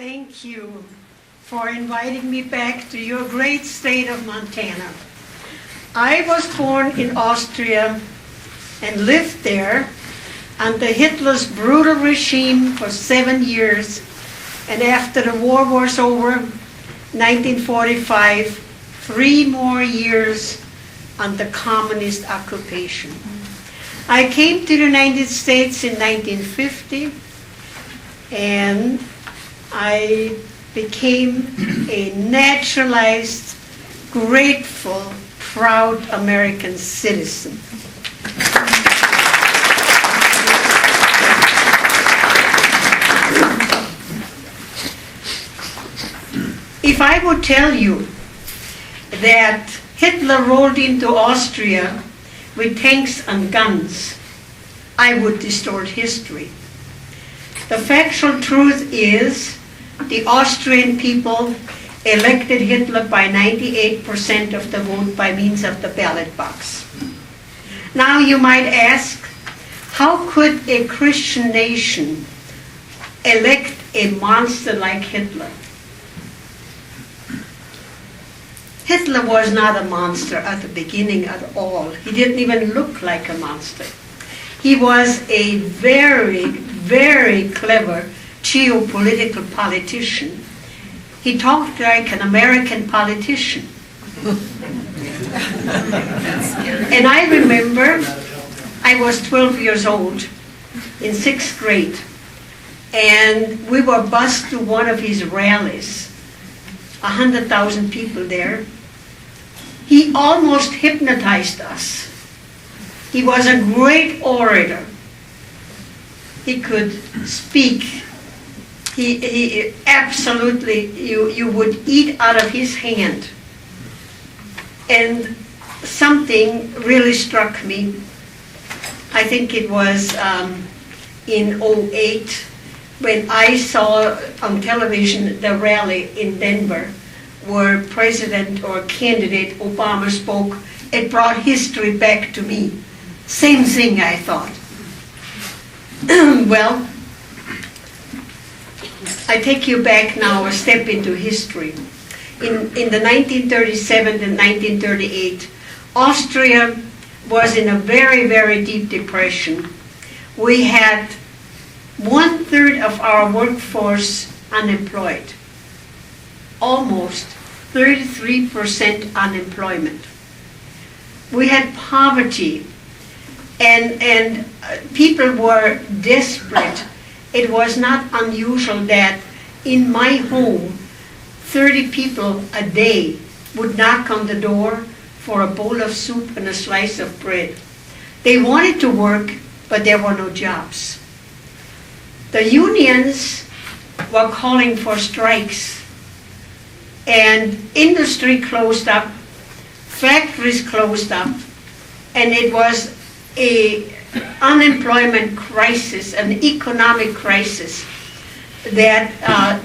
Thank you for inviting me back to your great state of Montana. I was born in Austria and lived there under Hitler's brutal regime for 7 years. And after the war was over, 1945, 3 more years under communist occupation. I came to the United States in 1950, and I became a naturalized, grateful, proud American citizen. If I would tell you that Hitler rolled into Austria with tanks and guns, I would distort history. The factual truth is the Austrian people elected Hitler by 98% of the vote by means of the ballot box. Now you might ask, how could a Christian nation elect a monster like Hitler? Hitler was not a monster at the beginning at all. He didn't even look like a monster. He was a very, very clever geopolitical politician. He talked like an American politician. And I remember I was 12 years old in 6th grade, and we were bused to one of his rallies, 100,000 people there. He almost hypnotized us. He was a great orator. He could speak. He absolutely, you would eat out of his hand. And something really struck me. I think it was in '08 when I saw on television the rally in Denver where President or candidate Obama spoke. It brought history back to me. Same thing, I thought. Well, I take you back now a step into history. In the 1937 and 1938, Austria was in a very, very deep depression. We had 1/3 of our workforce unemployed. Almost 33% unemployment. We had poverty, and people were desperate. It was not unusual that in my home, 30 people a day would knock on the door for a bowl of soup and a slice of bread. They wanted to work, but there were no jobs. The unions were calling for strikes, and industry closed up, factories closed up, and it was an unemployment crisis, an economic crisis, that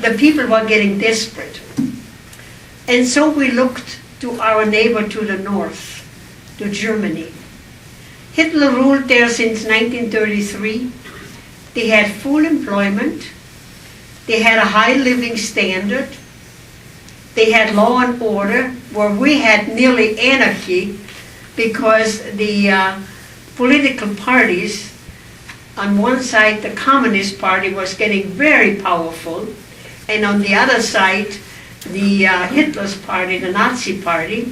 the people were getting desperate. And so we looked to our neighbor to the north, to Germany. Hitler ruled there since 1933. They had full employment. They had a high living standard. They had law and order, where we had nearly anarchy because the political parties, on one side the Communist Party was getting very powerful, and on the other side the Hitler's party, the Nazi party,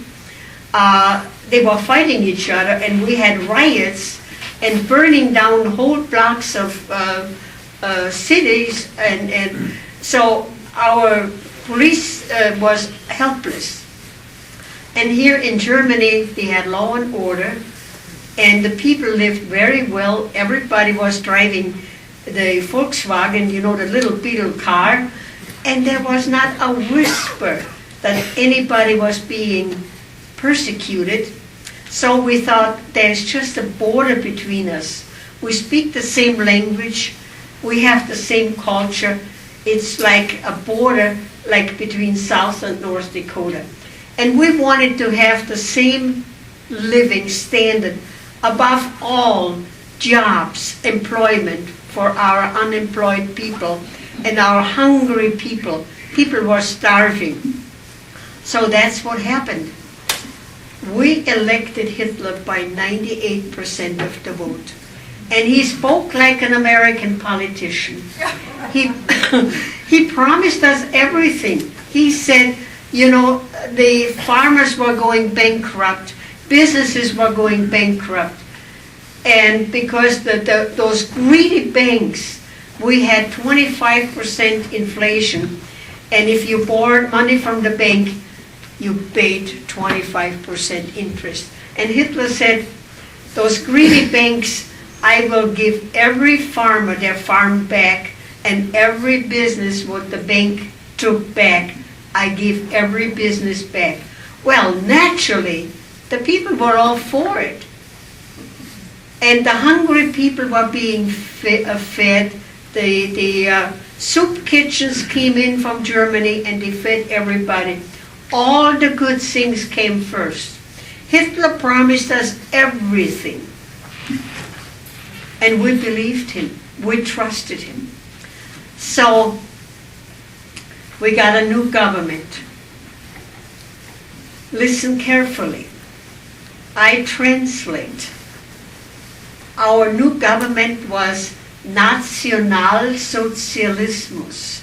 they were fighting each other, and we had riots and burning down whole blocks of cities, and so our police was helpless. And here in Germany, they had law and order, and the people lived very well. Everybody was driving the Volkswagen, you know, the little beetle car, and there was not a whisper that anybody was being persecuted. So we thought, there's just a border between us. We speak the same language, we have the same culture. It's like a border, like between South and North Dakota. And we wanted to have the same living standard, above all, jobs, employment for our unemployed people, and our hungry people. People were starving. So that's what happened. We elected Hitler by 98% of the vote. And he spoke like an American politician. He, he promised us everything. He said, you know, the farmers were going bankrupt, businesses were going bankrupt. And because those greedy banks, we had 25% inflation. And if you borrowed money from the bank, you paid 25% interest. And Hitler said, those greedy banks, I will give every farmer their farm back, and every business what the bank took back, I give every business back. Well, naturally, the people were all for it. And the hungry people were being fed. The soup kitchens came in from Germany and they fed everybody. All the good things came first. Hitler promised us everything. And we believed him. We trusted him. So we got a new government. Listen carefully. I translate. Our new government was Nationalsozialismus.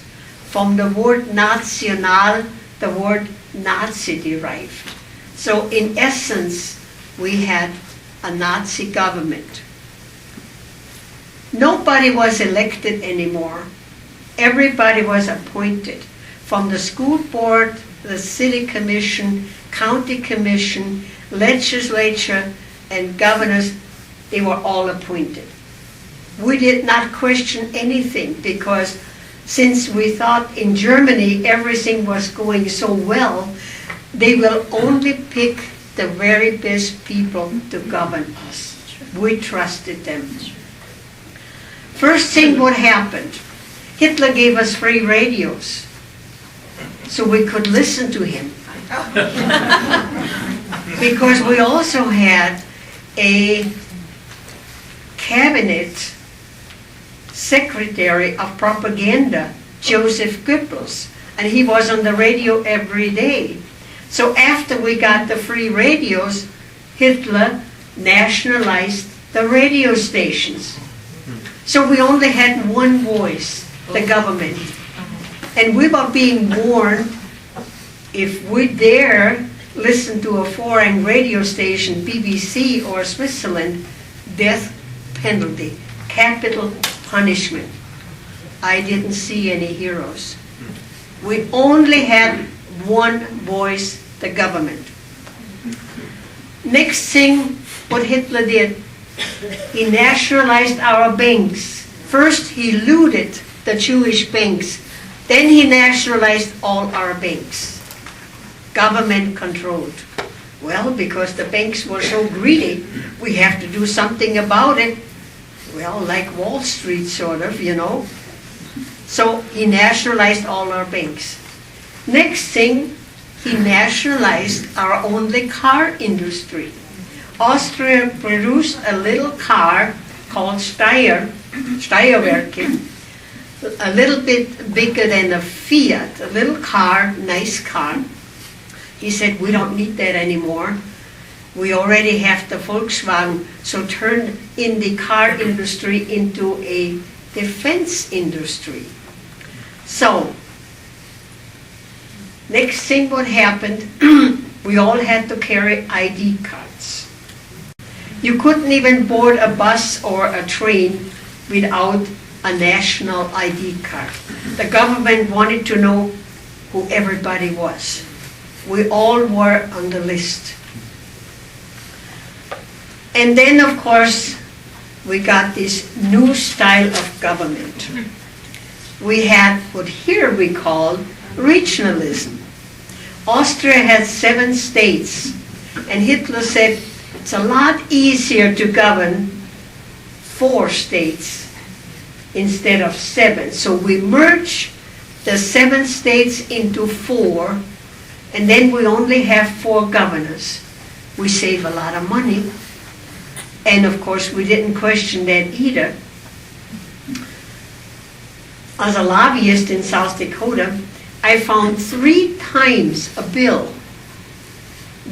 From the word national, the word Nazi derived. So in essence, we had a Nazi government. Nobody was elected anymore. Everybody was appointed. From the school board, the city commission, county commission, legislature, and governors, they were all appointed. We did not question anything because since we thought in Germany everything was going so well, they will only pick the very best people to govern us. We trusted them. First thing what happened, Hitler gave us free radios so we could listen to him. Because we also had a cabinet secretary of propaganda, Joseph Goebbels, and he was on the radio every day. So after we got the free radios, Hitler nationalized the radio stations. So we only had one voice, the government. And we were being warned, if we dare listen to a foreign radio station, BBC or Switzerland, death penalty, capital punishment. I didn't see any heroes. We only had one voice, the government. Next thing, what Hitler did, he nationalized our banks. First, he looted the Jewish banks. Then he nationalized all our banks. Government controlled. Well, because the banks were so greedy, we have to do something about it. Well, like Wall Street, sort of, you know. So he nationalized all our banks. Next thing, he nationalized our only car industry. Austria produced a little car called Steyerwerke, a little bit bigger than a Fiat, a little car, nice car. He said, we don't need that anymore. We already have the Volkswagen, so turn in the car industry into a defense industry. So, next thing what happened, we all had to carry ID cards. You couldn't even board a bus or a train without a national ID card. The government wanted to know who everybody was. We all were on the list. And then, of course, we got this new style of government. We had what here we call regionalism. Austria had 7 states, and Hitler said it's a lot easier to govern 4 states instead of 7. So we merged the 7 states into 4, and then we only have 4 governors. We save a lot of money. And of course, we didn't question that either. as a lobbyist in South Dakota, I found 3 times a bill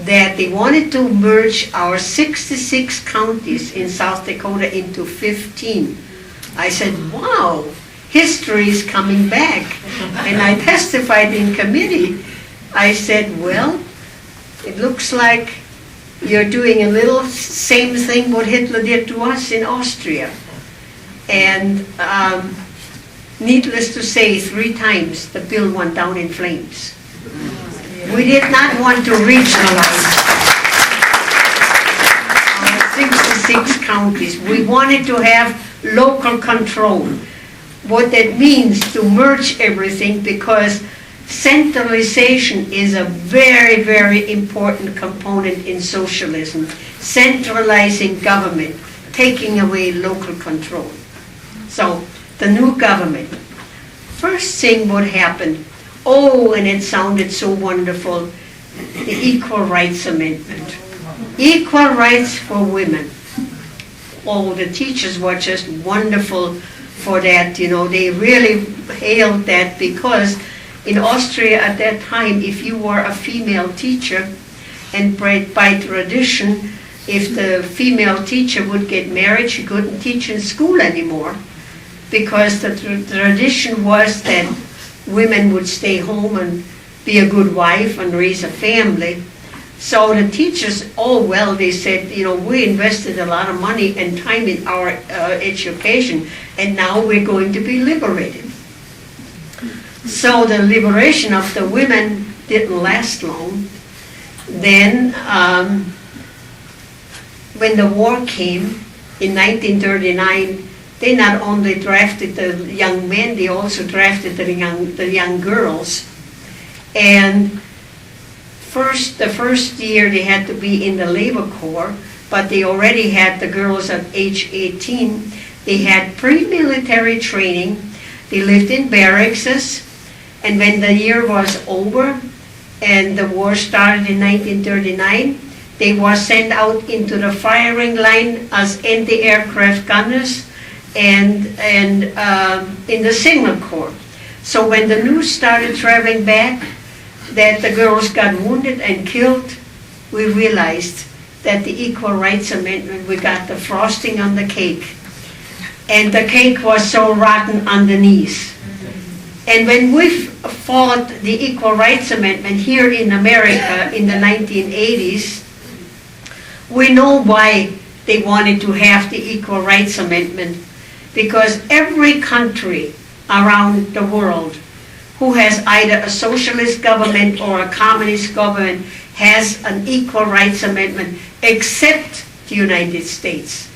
that they wanted to merge our 66 counties in South Dakota into 15. I said, wow, history is coming back. And I testified in committee. I said, well, it looks like you're doing a little same thing what Hitler did to us in Austria. And needless to say, 3 times the bill went down in flames. We did not want to regionalize our 66 counties. We wanted to have local control. What that means to merge everything, because centralization is a very, very important component in socialism. Centralizing government, taking away local control. So, the new government. First thing what happened, oh, and it sounded so wonderful, the Equal Rights Amendment. Equal rights for women. Oh, the teachers were just wonderful for that, you know, they really hailed that, because in Austria at that time, if you were a female teacher, and by tradition, if the female teacher would get married, she couldn't teach in school anymore, because the tradition was that women would stay home and be a good wife and raise a family. So the teachers, oh well, they said, you know, we invested a lot of money and time in our education, and now we're going to be liberated. So the liberation of the women didn't last long. Then, when the war came in 1939, they not only drafted the young men, they also drafted the young girls. And the first year they had to be in the labor corps, but they already had the girls at age 18. They had pre-military training. They lived in barracks, and when the year was over and the war started in 1939, they were sent out into the firing line as anti-aircraft gunners and in the Signal Corps. So when the news started traveling back that the girls got wounded and killed, we realized that the Equal Rights Amendment, we got the frosting on the cake. And the cake was so rotten underneath. And when we fought the Equal Rights Amendment here in America in the 1980s, we know why they wanted to have the Equal Rights Amendment, because every country around the world who has either a socialist government or a communist government has an Equal Rights Amendment, except the United States.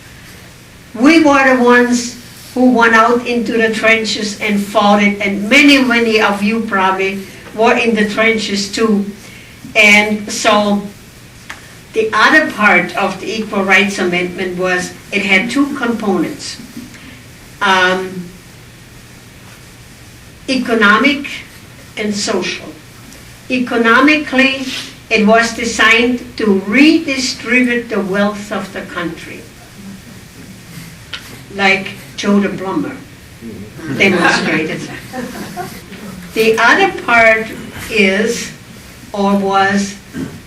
We were the ones who went out into the trenches and fought it, and many, many of you probably were in the trenches too. And so the other part of the Equal Rights Amendment was, it had 2 components. Economic and social. Economically, it was designed to redistribute the wealth of the country, like Joe the plumber demonstrated. The other part is, or was,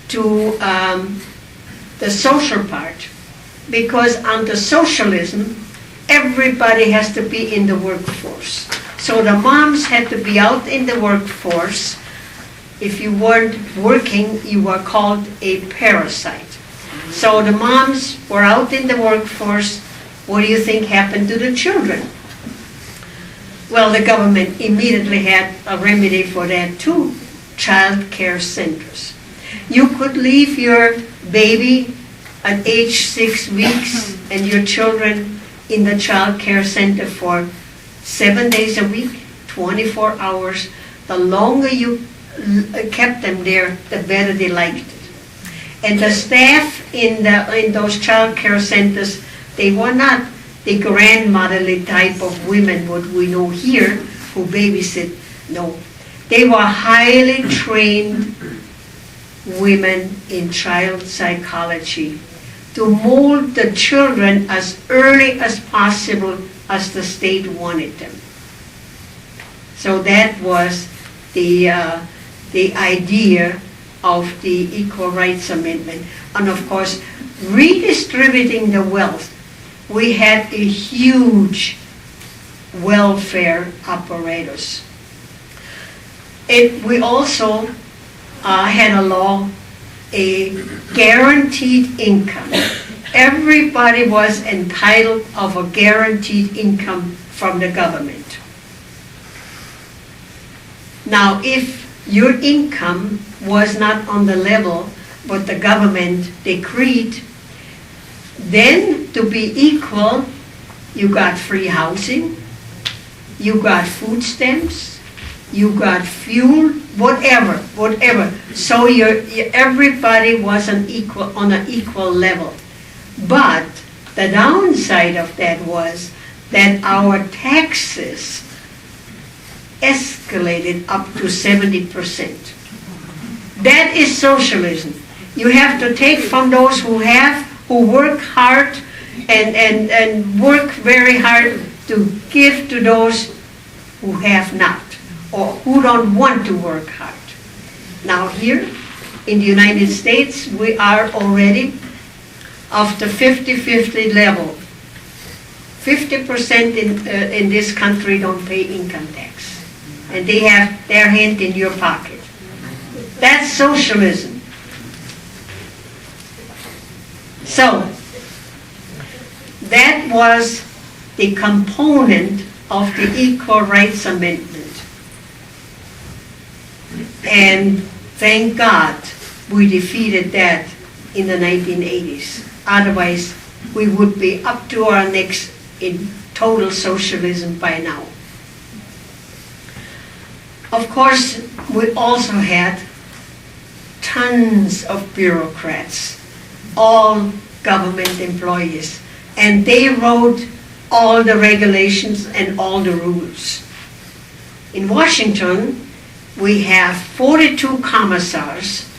to the social part, because under socialism, everybody has to be in the workforce. So the moms had to be out in the workforce. If you weren't working, you were called a parasite. So the moms were out in the workforce. What do you think happened to the children? Well, the government immediately had a remedy for that too, child care centers. You could leave your baby at age 6 weeks and your children in the child care center for 7 days a week, 24 hours. The longer you kept them there, the better they liked it. And the staff in those child care centers, they were not the grandmotherly type of women what we know here who babysit. No, they were highly trained women in child psychology to mold the children as early as possible as the state wanted them. So that was the idea of the Equal Rights Amendment. And of course, redistributing the wealth. We had a huge welfare apparatus. We also had a law, a guaranteed income. Everybody was entitled of a guaranteed income from the government. Now, if your income was not on the level what the government decreed, then to be equal, you got free housing, you got food stamps, you got fuel, whatever. So everybody was on an equal level. But the downside of that was that our taxes escalated up to 70%. That is socialism. You have to take from those who work hard and work very hard to give to those who have not, or who don't want to work hard. Now here in the United States, we are already of the 50-50 level. 50% in this country don't pay income tax, and they have their hand in your pocket. That's socialism. So that was the component of the Equal Rights Amendment. And thank God we defeated that in the 1980s. Otherwise, we would be up to our necks in total socialism by now. Of course, we also had tons of bureaucrats, all government employees, and they wrote all the regulations and all the rules. In Washington, we have 42 commissars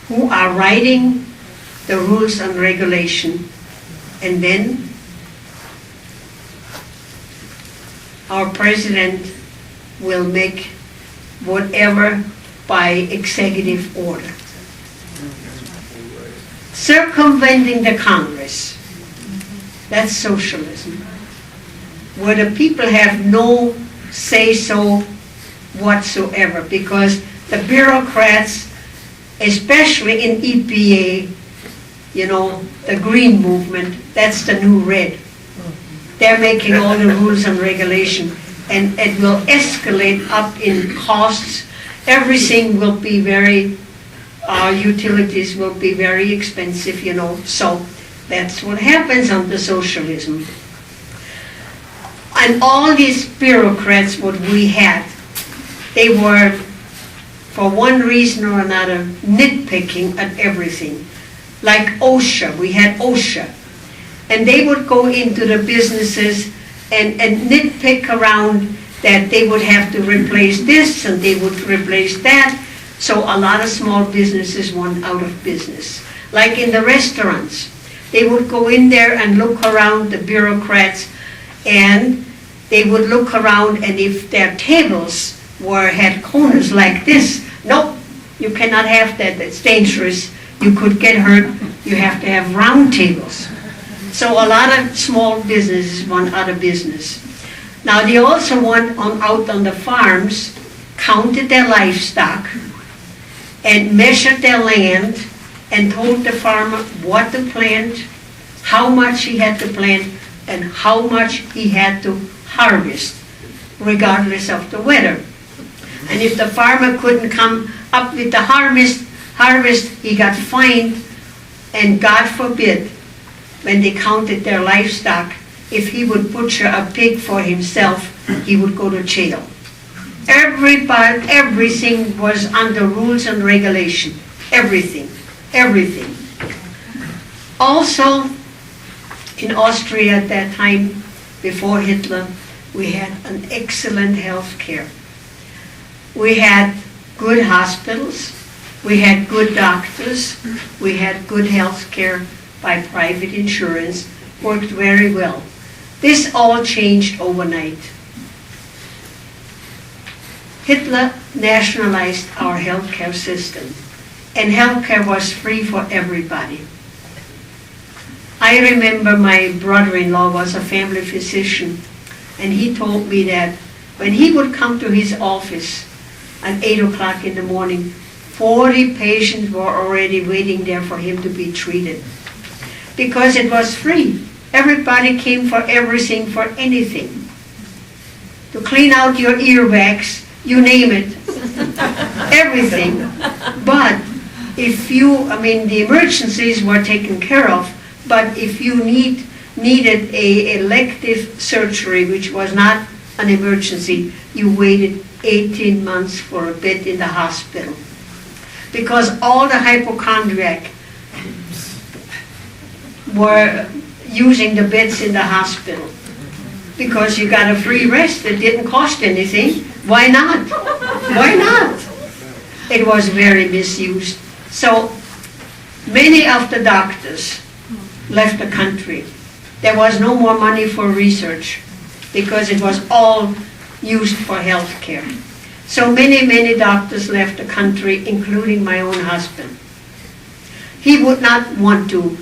who are writing the rules and regulation, and then our president will make whatever by executive order. Circumventing the Congress, that's socialism, where the people have no say-so whatsoever, because the bureaucrats, especially in EPA, you know, the green movement, that's the new red. They're making all the rules and regulation, and it will escalate up in costs. Everything will be very, utilities will be very expensive, you know, so that's what happens under socialism. And all these bureaucrats, what we had, they were, for one reason or another, nitpicking at everything. Like OSHA, we had OSHA. And they would go into the businesses and nitpick around that they would have to replace this and they would replace that. So a lot of small businesses went out of business. Like in the restaurants, they would go in there and look around, the bureaucrats, and they would look around, and if their tables had corners like this, nope, you cannot have that, that's dangerous, you could get hurt, you have to have round tables. So a lot of small businesses went out of business. Now they also went out on the farms, counted their livestock, and measured their land, and told the farmer what to plant, how much he had to plant, and how much he had to harvest, regardless of the weather. And if the farmer couldn't come up with the harvest, he got fined, and God forbid, when they counted their livestock, if he would butcher a pig for himself, he would go to jail. Everything was under rules and regulation. Everything. Also, in Austria at that time, before Hitler, we had an excellent health care. We had good hospitals, we had good doctors, we had good health care by private insurance, worked very well. This all changed overnight. Hitler nationalized our healthcare system, and healthcare was free for everybody. I remember my brother-in-law was a family physician, and he told me that when he would come to his office at 8 o'clock in the morning, 40 patients were already waiting there for him to be treated. Because it was free. Everybody came for everything, for anything. To clean out your earwax, you name it. Everything. But if the emergencies were taken care of, but if you needed a elective surgery, which was not an emergency, you waited 18 months for a bed in the hospital. Because all the hypochondriac were using the beds in the hospital. Because you got a free rest, it didn't cost anything. Why not? Why not? It was very misused. So many of the doctors left the country. There was no more money for research because it was all used for health care. So many doctors left the country, including my own husband. He would not want to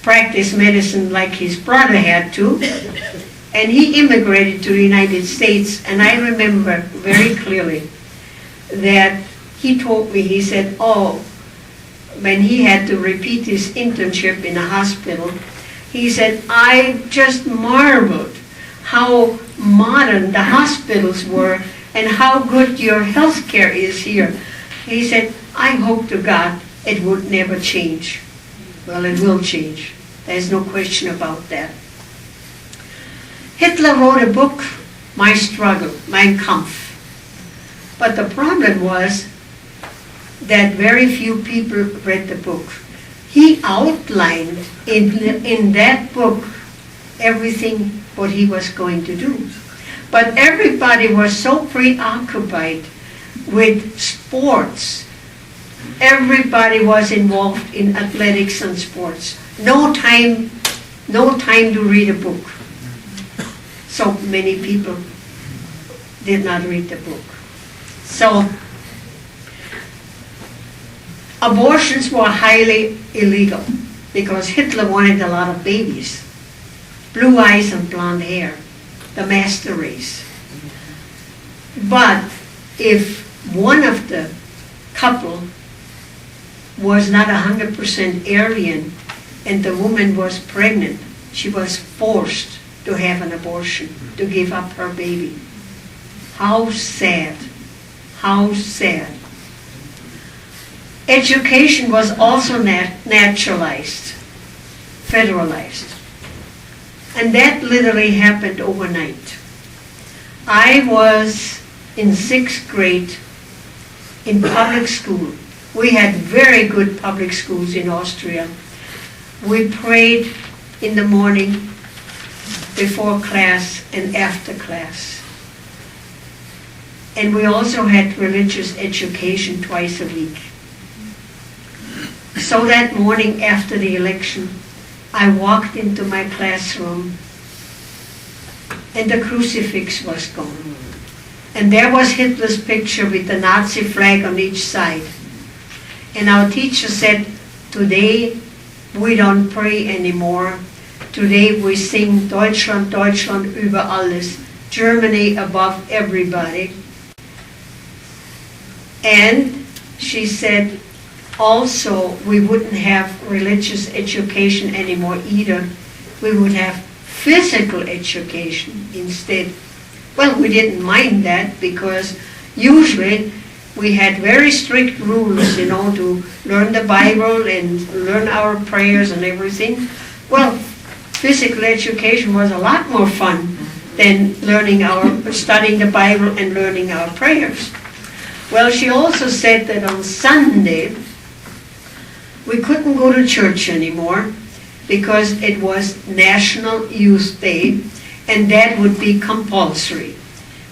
practice medicine like his brother had to, and he immigrated to the United States. And I remember very clearly that he told me, he said, when he had to repeat his internship in a hospital, he said, I just marveled how modern the hospitals were and how good your health care is here. He said, I hope to God it would never change. Well, it will change. There's no question about that. Hitler wrote a book, My Struggle, Mein Kampf. But the problem was that very few people read the book. He outlined in that book everything what he was going to do. But everybody was so preoccupied with sports. Everybody was involved in athletics and sports. No time to read a book. So many people did not read the book. So abortions were highly illegal because Hitler wanted a lot of babies. Blue eyes and blonde hair, the master race. But if one of the couple was not 100% Aryan and the woman was pregnant, she was forced to have an abortion, to give up her baby. How sad. How sad. Education was also naturalized, federalized. And that literally happened overnight. I was in 6th grade in public school. We had very good public schools in Austria. We prayed in the morning, before class and after class. And we also had religious education twice a week. So that morning after the election, I walked into my classroom and the crucifix was gone. And there was Hitler's picture with the Nazi flag on each side. And our teacher said, today we don't pray anymore. Today we sing Deutschland, Deutschland über alles, Germany above everybody. And she said, also, we wouldn't have religious education anymore either. We would have physical education instead. Well, we didn't mind that because usually we had very strict rules, to learn the Bible and learn our prayers and everything. Well, physical education was a lot more fun than studying the Bible and learning our prayers. Well, she also said that on Sunday, we couldn't go to church anymore because it was National Youth Day and that would be compulsory.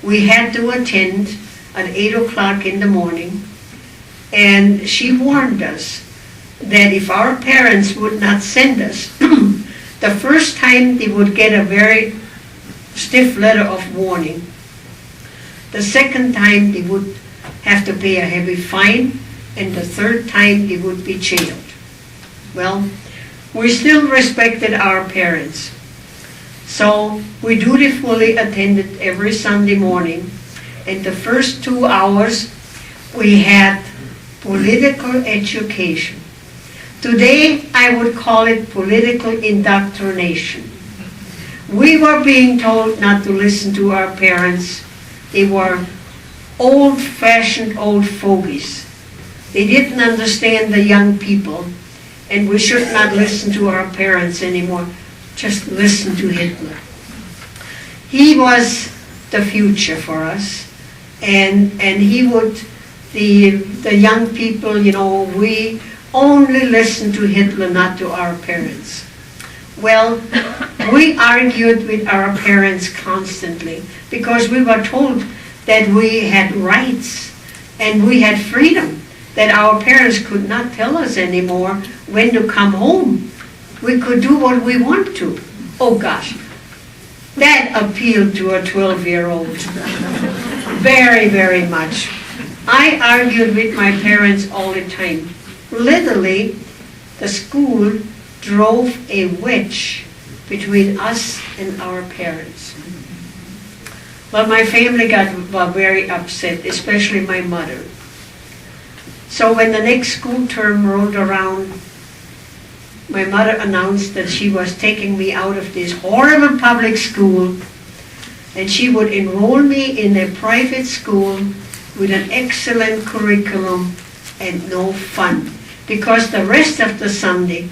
We had to attend at 8 o'clock in the morning, and she warned us that if our parents would not send us, the first time they would get a very stiff letter of warning. The second time they would have to pay a heavy fine, and the third time they would be jailed. Well, we still respected our parents. So we dutifully attended every Sunday morning. And the first 2 hours we had political education. Today I would call it political indoctrination. We were being told not to listen to our parents. They were old-fashioned old fogies. They didn't understand the young people, and we should not listen to our parents anymore. Just listen to Hitler. He was the future for us, and he would, the young people, we only listened to Hitler, not to our parents. Well, we argued with our parents constantly because we were told that we had rights and we had freedom, that our parents could not tell us anymore when to come home. We could do what we want to. Oh gosh, that appealed to a 12-year-old very, very much. I argued with my parents all the time. Literally, the school drove a wedge between us and our parents. Well, my family got very upset, especially my mother. So when the next school term rolled around, my mother announced that she was taking me out of this horrible public school, and she would enroll me in a private school with an excellent curriculum and no fun. Because the rest of the Sunday,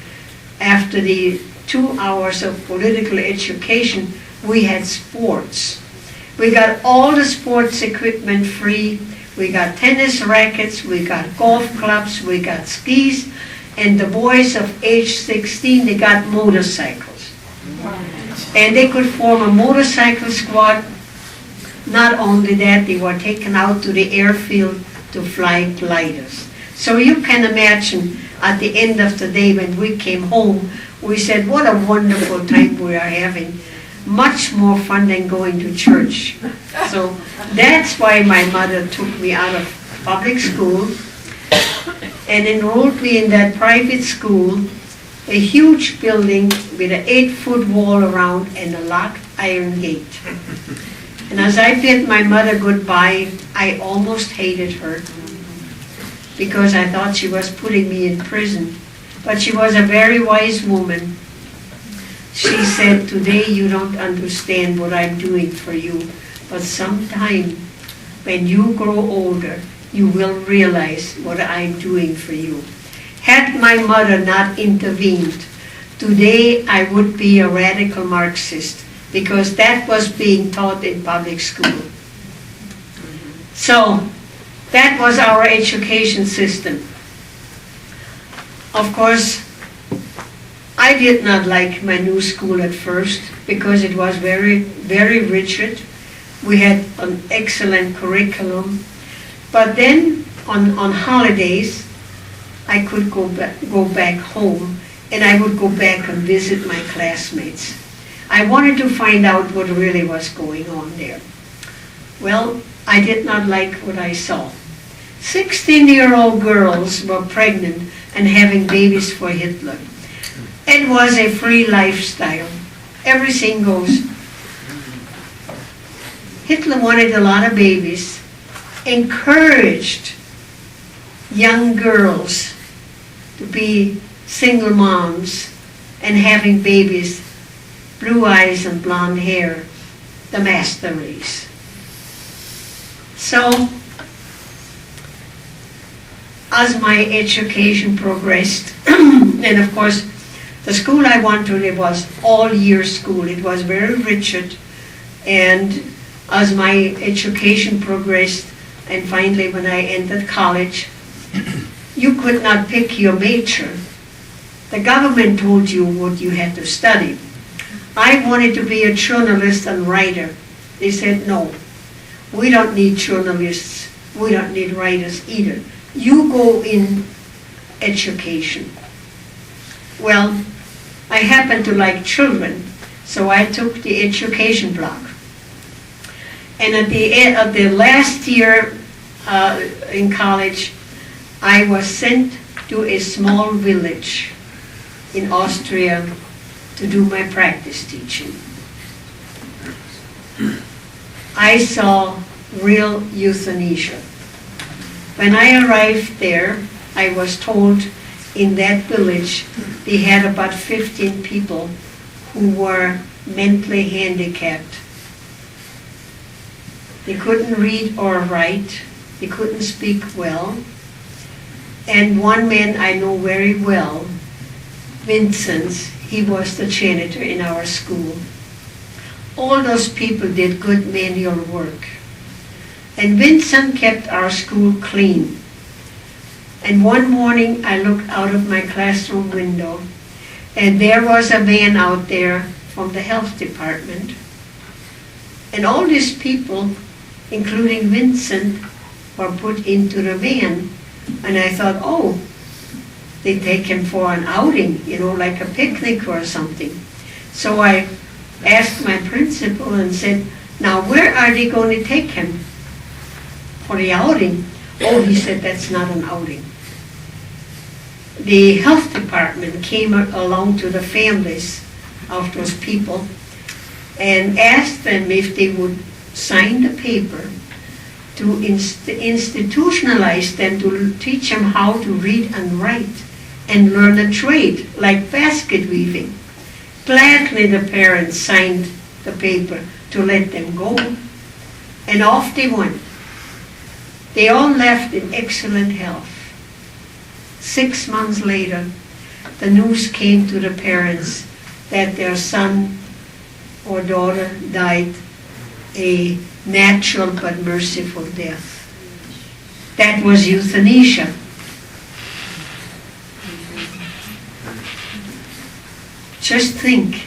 after the 2 hours of political education, we had sports. We got all the sports equipment free. We got tennis rackets, we got golf clubs, we got skis, and the boys of age 16, they got motorcycles. And they could form a motorcycle squad. Not only that, they were taken out to the airfield to fly gliders. So you can imagine at the end of the day when we came home, we said, what a wonderful time we are having. Much more fun than going to church. So that's why my mother took me out of public school and enrolled me in that private school, a huge building with an 8-foot wall around and a locked iron gate. And as I bid my mother goodbye, I almost hated her because I thought she was putting me in prison. But she was a very wise woman. She said, today you don't understand what I'm doing for you, but sometime when you grow older, you will realize what I'm doing for you. Had my mother not intervened, today I would be a radical Marxist, because that was being taught in public school. So, that was our education system. Of course, I did not like my new school at first because it was very, very rigid. We had an excellent curriculum. But then on holidays, I could go back home and I would go back and visit my classmates. I wanted to find out what really was going on there. Well, I did not like what I saw. 16-year-old girls were pregnant and having babies for Hitler. It was a free lifestyle. Everything goes. Hitler wanted a lot of babies, encouraged young girls to be single moms and having babies, blue eyes and blonde hair, the master race. So, as my education progressed, and of course, the school I went to, it was all-year school. It was very rigid, and as my education progressed, and finally when I entered college, you could not pick your major. The government told you what you had to study. I wanted to be a journalist and writer. They said, no, we don't need journalists. We don't need writers either. You go in education. Well, I happen to like children, so I took the education block. And at the end of the last year in college, I was sent to a small village in Austria to do my practice teaching. I saw real euthanasia. When I arrived there, I was told in that village they had about 15 people who were mentally handicapped. They couldn't read or write, they couldn't speak well. And one man I know very well, Vincent, he was the janitor in our school. All those people did good manual work. And Vincent kept our school clean. And one morning I looked out of my classroom window, and there was a van out there from the health department. And all these people, including Vincent, were put into the van. And I thought, oh, they take him for an outing, like a picnic or something. So I asked my principal and said, now where are they going to take him for the outing? Oh, he said, that's not an outing. The health department came along to the families of those people and asked them if they would sign the paper to institutionalize them, to teach them how to read and write and learn a trade like basket weaving. Gladly the parents signed the paper to let them go, and off they went. They all left in excellent health. 6 months later, the news came to the parents that their son or daughter died a natural but merciful death. That was euthanasia. Just think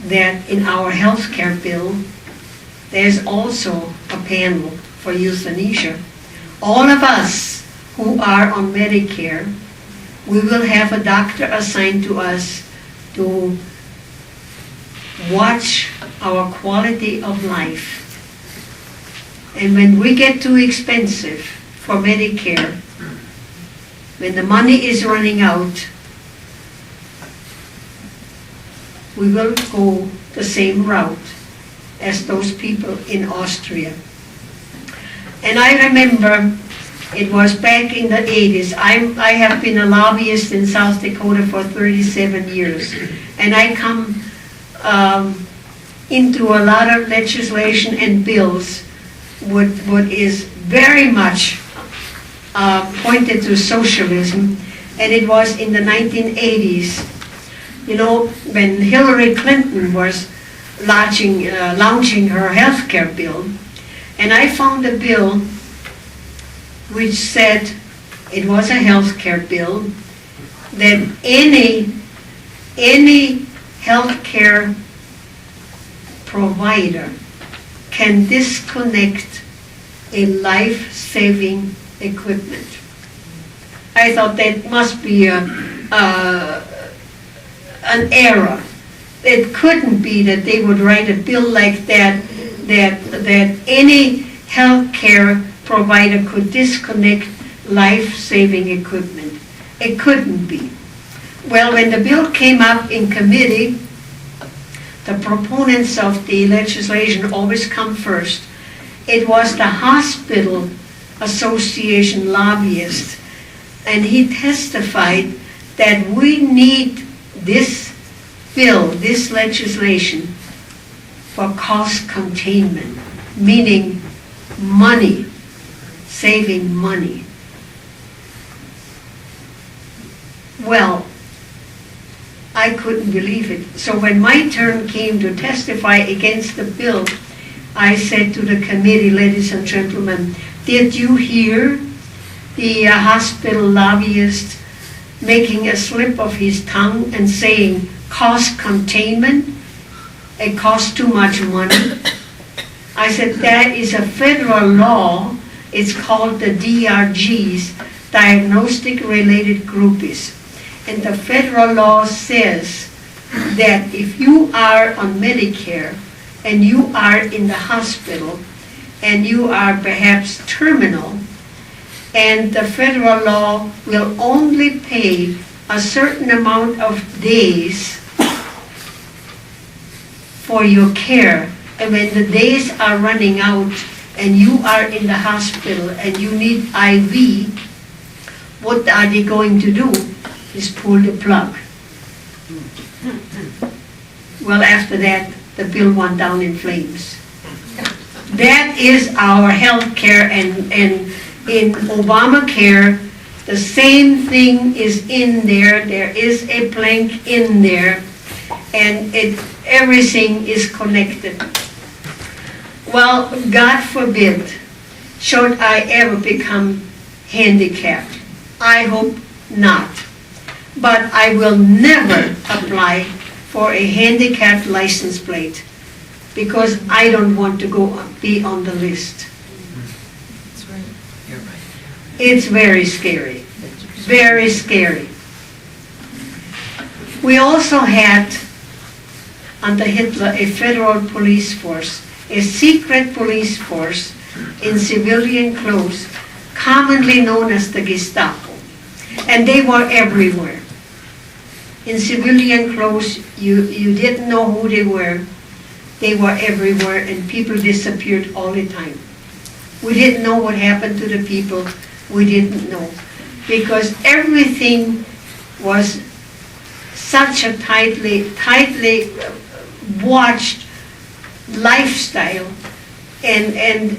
that in our health care bill, there's also a panel for euthanasia. All of us who are on Medicare, we will have a doctor assigned to us to watch our quality of life. And when we get too expensive for Medicare, when the money is running out, we will go the same route as those people in Austria. And I remember it was back in the 80s. I have been a lobbyist in South Dakota for 37 years. And I come into a lot of legislation and bills what is very much pointed to socialism. And it was in the 1980s, when Hillary Clinton was launching her health care bill. And I found a bill which said, it was a health care bill, that any health care provider can disconnect a life-saving equipment. I thought that must be an error. It couldn't be that they would write a bill like that any health care provider could disconnect life-saving equipment. It couldn't be. Well, when the bill came up in committee, the proponents of the legislation always come first. It was the Hospital Association lobbyist, and he testified that we need this bill, this legislation, for cost containment, meaning money, saving money. Well, I couldn't believe it. So when my turn came to testify against the bill, I said to the committee, ladies and gentlemen, did you hear the hospital lobbyist making a slip of his tongue and saying cost containment? It costs too much money. I said, that is a federal law. It's called the DRGs, Diagnostic Related Groups. And the federal law says that if you are on Medicare and you are in the hospital, and you are perhaps terminal, and the federal law will only pay a certain amount of days for your care. And when the days are running out and you are in the hospital and you need IV, what are they going to do? Is pull the plug. Well, after that, the bill went down in flames. That is our health care, and in Obamacare, the same thing is in there. There is a plank in there, and everything is connected. Well, God forbid, should I ever become handicapped. I hope not. But I will never apply for a handicapped license plate because I don't want to be on the list. That's right. You're right. It's very scary. Very scary. We also had, under Hitler, a federal police force, a secret police force in civilian clothes, commonly known as the Gestapo. And they were everywhere. In civilian clothes, you didn't know who they were. They were everywhere, and people disappeared all the time. We didn't know what happened to the people. We didn't know. Because everything was such a tightly watched lifestyle, and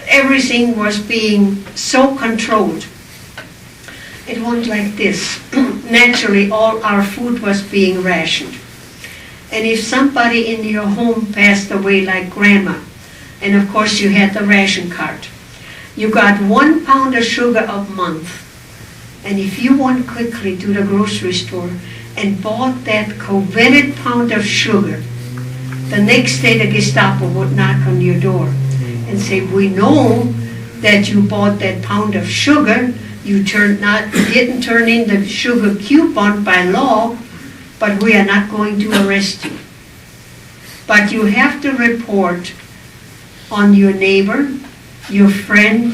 everything was being so controlled. It went like this. Naturally, all our food was being rationed. And if somebody in your home passed away, like grandma, and of course you had the ration card, you got 1 pound of sugar a month. And if you went quickly to the grocery store and bought that coveted pound of sugar, the next day the Gestapo would knock on your door and say, we know that you bought that pound of sugar. You didn't turn in the sugar coupon by law, but we are not going to arrest you. But you have to report on your neighbor, your friend,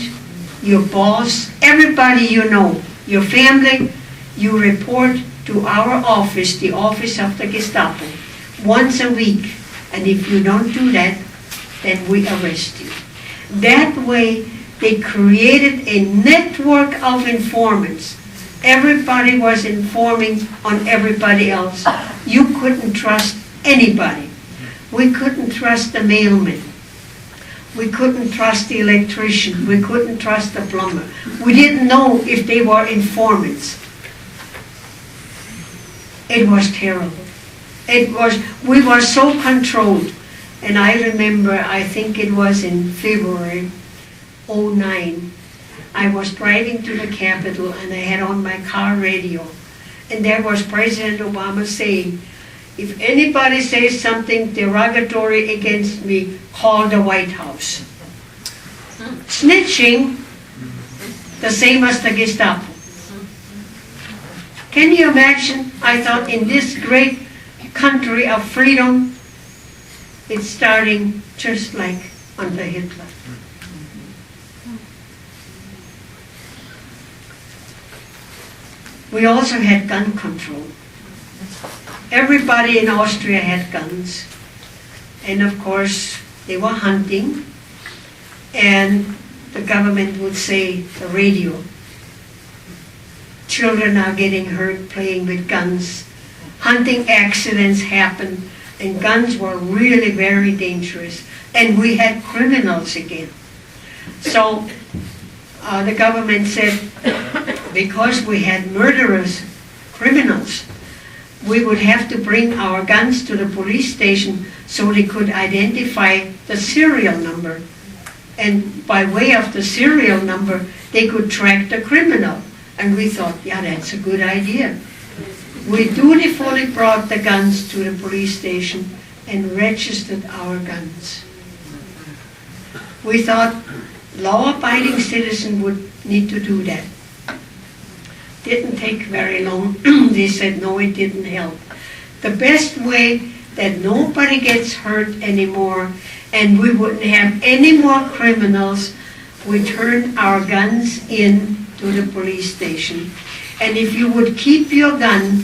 your boss, everybody you know, your family. You report to our office, the office of the Gestapo, once a week. And if you don't do that, then we arrest you. That way, they created a network of informants. Everybody was informing on everybody else. You couldn't trust anybody. We couldn't trust the mailman. We couldn't trust the electrician. We couldn't trust the plumber. We didn't know if they were informants. It was terrible. We were so controlled. And I remember, I think it was in February '09, I was driving to the Capitol and I had on my car radio. And there was President Obama saying, if anybody says something derogatory against me, call the White House. Snitching, the same as the Gestapo. Can you imagine? I thought in this great country of freedom, it's starting just like under Hitler. We also had gun control. Everybody in Austria had guns. And of course, they were hunting. And the government would say, the radio, children are getting hurt playing with guns. Hunting accidents happen, and guns were really very dangerous. And we had criminals again. So the government said, because we had murderers, criminals, we would have to bring our guns to the police station so they could identify the serial number. And by way of the serial number, they could track the criminal. And we thought, yeah, that's a good idea. We dutifully brought the guns to the police station and registered our guns. We thought law-abiding citizens would need to do that. Didn't take very long. They said, no, it didn't help. The best way that nobody gets hurt anymore, and we wouldn't have any more criminals. We turn our guns in to the police station. And if you would keep your gun,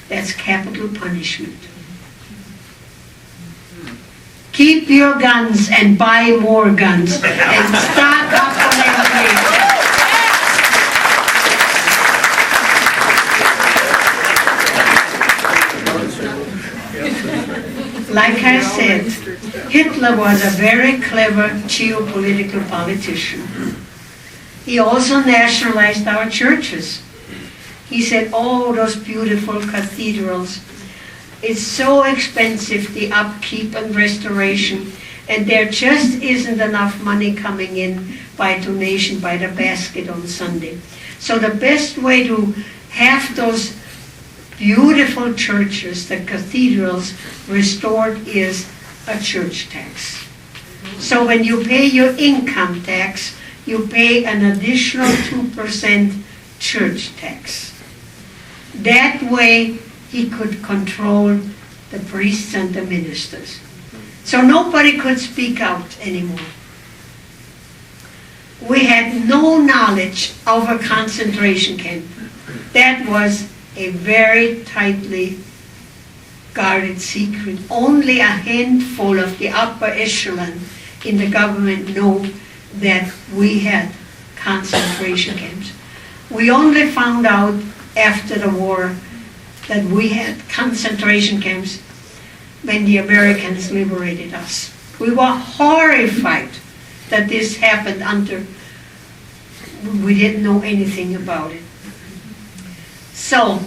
that's capital punishment. Keep your guns and buy more guns and stock up on ammunition. Like I said, Hitler was a very clever geopolitical politician. He also nationalized our churches. He said, oh, those beautiful cathedrals, it's so expensive, the upkeep and restoration, and there just isn't enough money coming in by donation, by the basket on Sunday. So the best way to have those beautiful churches, the cathedrals, restored is a church tax. So when you pay your income tax, you pay an additional 2% church tax. That way he could control the priests and the ministers. So nobody could speak out anymore. We had no knowledge of a concentration camp. That was a very tightly guarded secret. Only a handful of the upper echelon in the government know that we had concentration camps. We only found out after the war that we had concentration camps when the Americans liberated us. We were horrified that this happened we didn't know anything about it. So,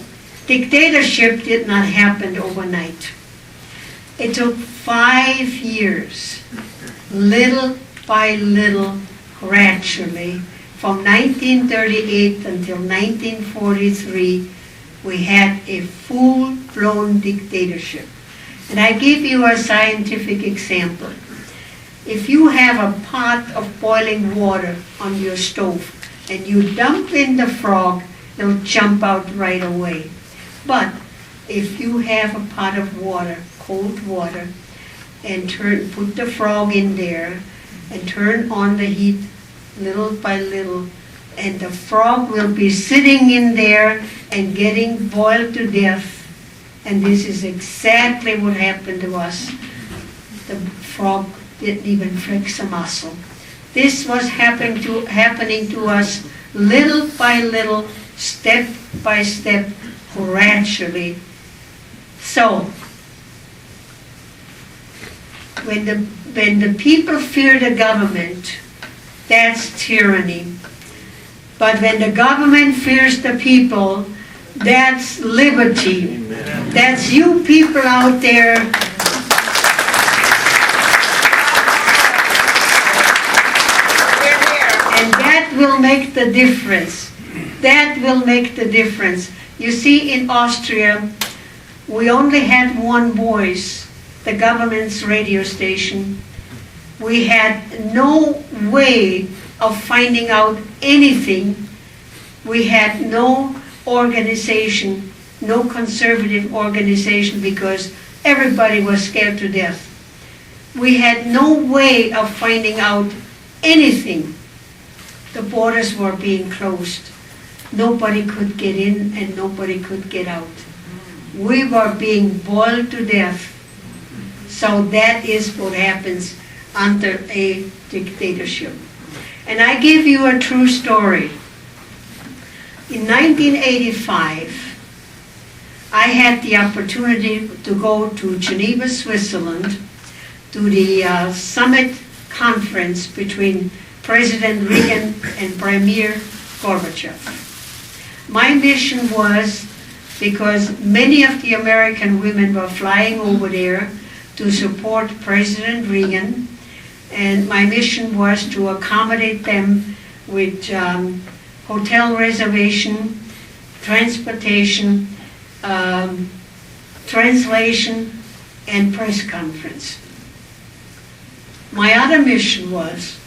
dictatorship did not happen overnight. It took 5 years, little by little, gradually, from 1938 until 1943, we had a full-blown dictatorship. And I give you a scientific example. If you have a pot of boiling water on your stove and you dump in the frog, they'll jump out right away. But if you have a pot of water, cold water, and put the frog in there and turn on the heat little by little, and the frog will be sitting in there and getting boiled to death. And this is exactly what happened to us. The frog didn't even flex a muscle. This was happening to us little by little, step by step, gradually. So, when the people fear the government, that's tyranny. But when the government fears the people, that's liberty. Amen. That's you people out there. And that will make the difference. That will make the difference. You see, in Austria, we only had one voice, the government's radio station. We had no way of finding out anything. We had no organization, no conservative organization, because everybody was scared to death. We had no way of finding out anything. The borders were being closed. Nobody could get in and nobody could get out. We were being boiled to death. So that is what happens under a dictatorship. And I give you a true story. In 1985, I had the opportunity to go to Geneva, Switzerland, to the summit conference between President Reagan and Premier Gorbachev. My mission was, because many of the American women were flying over there to support President Reagan, and my mission was to accommodate them with hotel reservation, transportation, translation, and press conference. My other mission was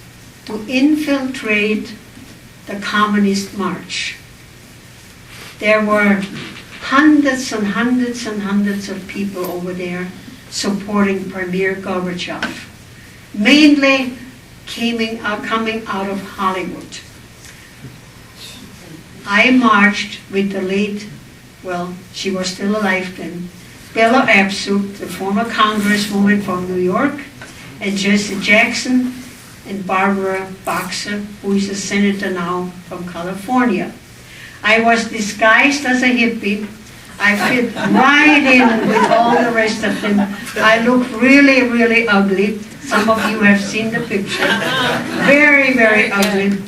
to infiltrate the Communist March. There were hundreds and hundreds and hundreds of people over there, supporting Premier Gorbachev, mainly coming out of Hollywood. I marched with the late, well, she was still alive then, Bella Abzug, the former congresswoman from New York, and Jesse Jackson, and Barbara Boxer, who is a senator now from California. I was disguised as a hippie. I fit right in with all the rest of them. I looked really, really ugly. Some of you have seen the picture. Very, very ugly.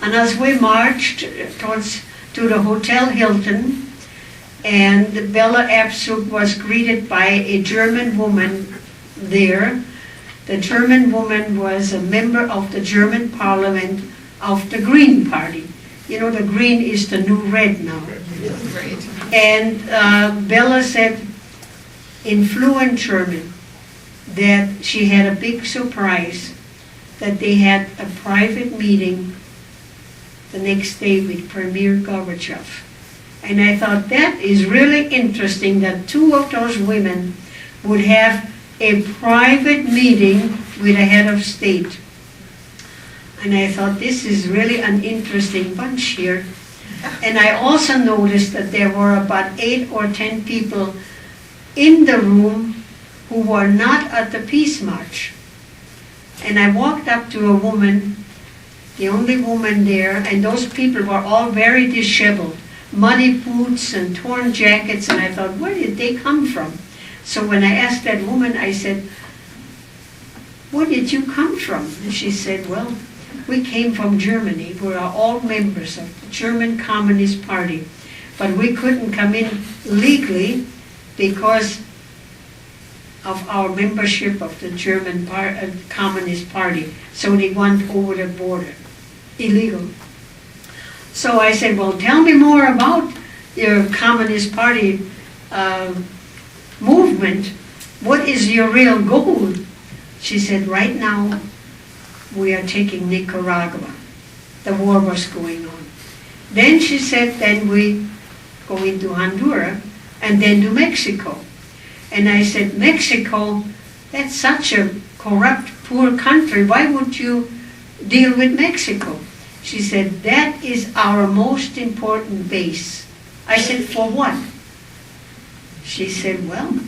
And as we marched to the Hotel Hilton, and Bella Abzug was greeted by a German woman there. The German woman was a member of the German parliament of the Green Party. You know, the green is the new red now. Right. And Bella said in fluent German that she had a big surprise, that they had a private meeting the next day with Premier Gorbachev. And I thought that is really interesting that two of those women would have a private meeting with a head of state. And I thought this is really an interesting bunch here. And I also noticed that there were about 8 or 10 people in the room who were not at the Peace March. And I walked up to a woman, the only woman there, and those people were all very disheveled, muddy boots and torn jackets, and I thought, where did they come from? So when I asked that woman, I said, where did you come from? And she said, well, we came from Germany. We are all members of the German Communist Party, but we couldn't come in legally because of our membership of the German Communist Party. So they went over the border, illegal. So I said, well, tell me more about your Communist Party movement. What is your real goal? She said, right now, we are taking Nicaragua. The war was going on. Then she said, then we go into Honduras and then to Mexico. And I said, Mexico, that's such a corrupt, poor country. Why would you deal with Mexico? She said, that is our most important base. I said, for what? She said, well,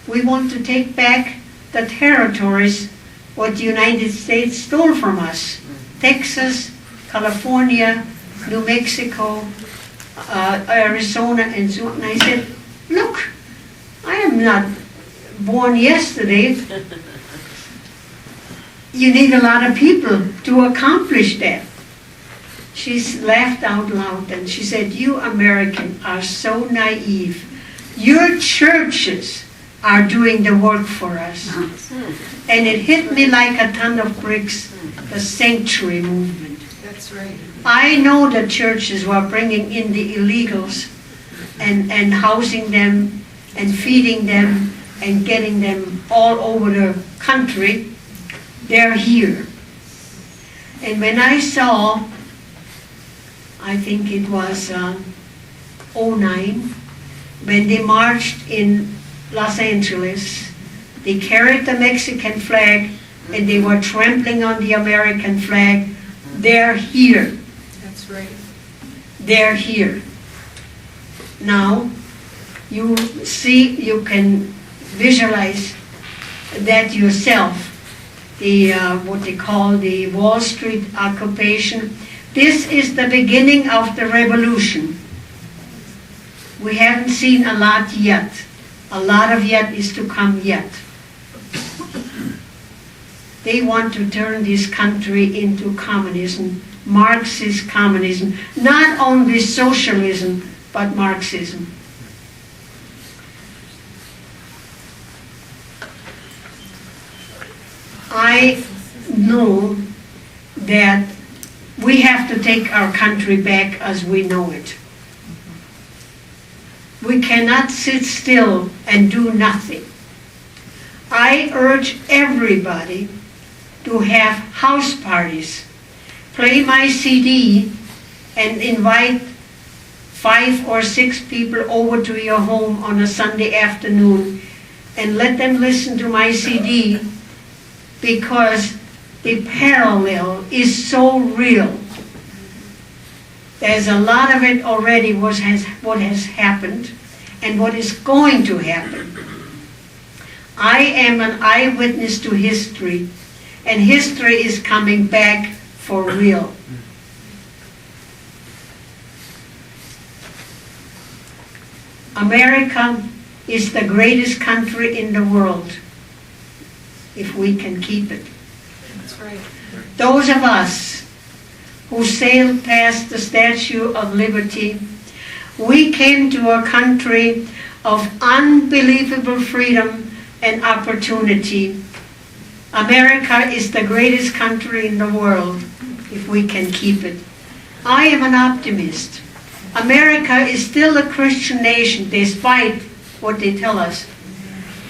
we want to take back the territories what the United States stole from us. Texas, California, New Mexico, Arizona, and so on. And I said, look, I am not born yesterday. You need a lot of people to accomplish that. She laughed out loud and she said, you Americans are so naive. Your churches are doing the work for us. And it hit me like a ton of bricks, the sanctuary movement. That's right. I know the churches were bringing in the illegals and housing them and feeding them and getting them all over the country. They're here. And when I saw, I think it was 09, when they marched in Los Angeles, they carried the Mexican flag and they were trampling on the American flag. They're here. That's right. They're here. Now, you see, you can visualize that yourself, the what they call the Wall Street occupation. This is the beginning of the revolution. We haven't seen a lot yet. A lot of yet is to come yet. They want to turn this country into communism, Marxist communism, not only socialism, but Marxism. I know that we have to take our country back as we know it. We cannot sit still and do nothing. I urge everybody to have house parties. Play my CD and invite 5 or 6 people over to your home on a Sunday afternoon and let them listen to my CD, because the parallel is so real. There's a lot of it already, what has happened and what is going to happen. I am an eyewitness to history, and history is coming back for real. America is the greatest country in the world, if we can keep it. That's right. Those of us who sailed past the Statue of Liberty, we came to a country of unbelievable freedom and opportunity. America is the greatest country in the world, if we can keep it. I am an optimist. America is still a Christian nation, despite what they tell us.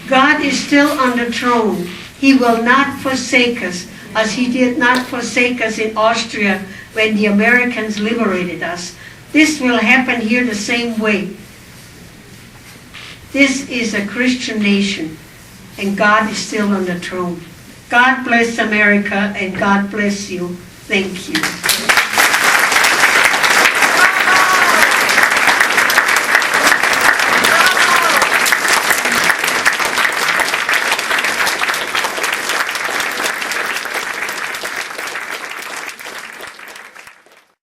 God is still on the throne. He will not forsake us, as He did not forsake us in Austria when the Americans liberated us. This will happen here the same way. This is a Christian nation, and God is still on the throne. God bless America, and God bless you. Thank you.